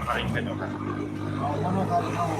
Paling bedokan. Mana kali mau?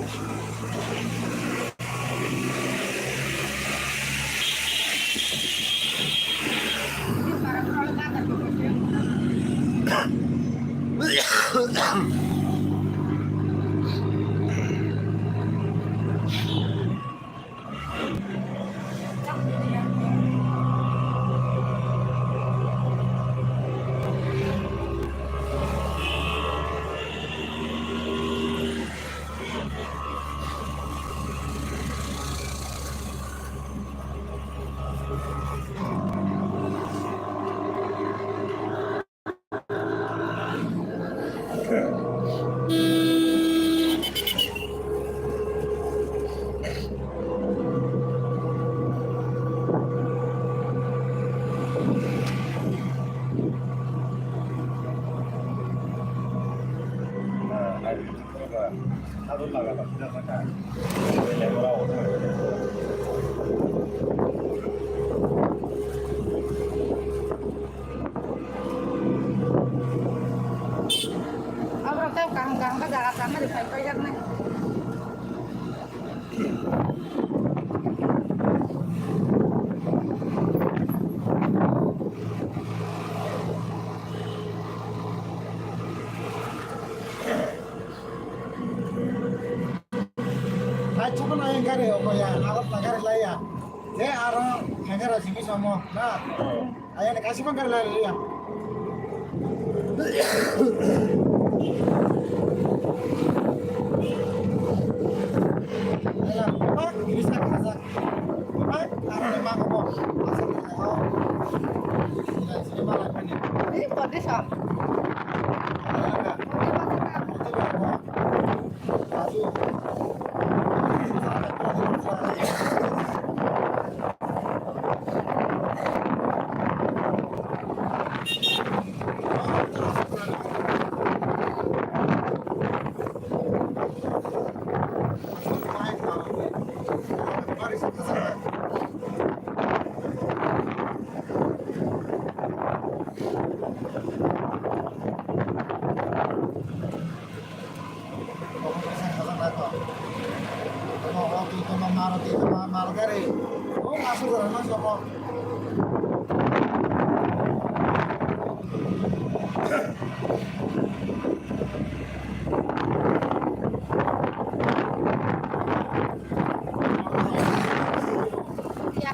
harus lakukan berdasarkan nilai moral. Ông theo càng càng cái gà càng nó được phải quay ra này. Cuma na yang kare apa ya? Alat nakar lah ya. Saya arah nakar sini semua. Nah, ayah nak kasih makan lah ya. Alah, pak, bisa kasa. Pak, arah memang apa? Asal saya. Tidak sini malah kan ya. Ini buat desa. Oh, masuk ke dalam semua. Ya.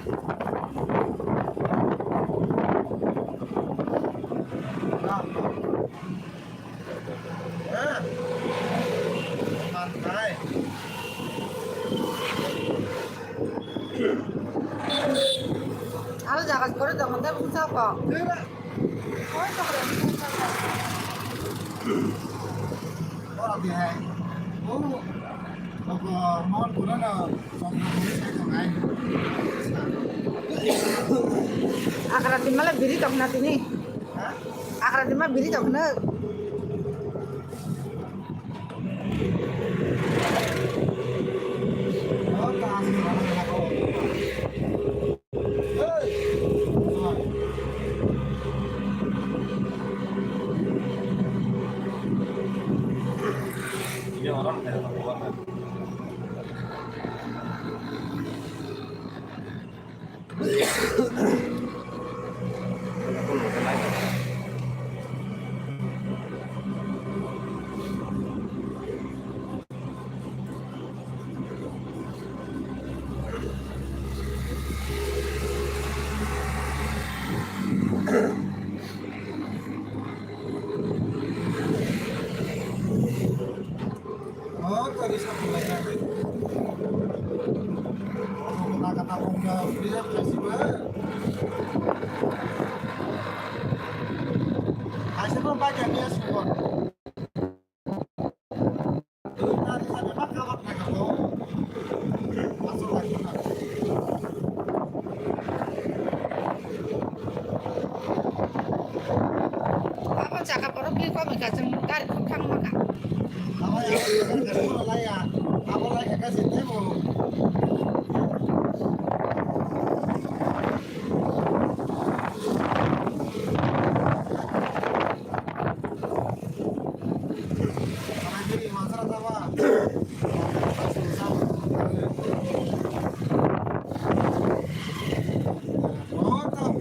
Santai. Kalau jangan korek jangan dia bisa kok. Tidak. Oh, itu keren. Orang dia. Oh, apa mau pulang na? Sampai polis itu kan? Akar hati malah biri tak nanti nih. Hah? Akar hati malah biri tak bener. Oh, kasih sama aku. Ini orang dari keuangan. Aku lupa lagi. aja dia semua. Dari sana maka kawan mereka tuh masuk lagi. Apa cakap orang beli kok enggak cengkar kang maka. Apa yang kedua lah ya, apa lagi kasih temu. Karena jadi masalah apa? Oh, tuh.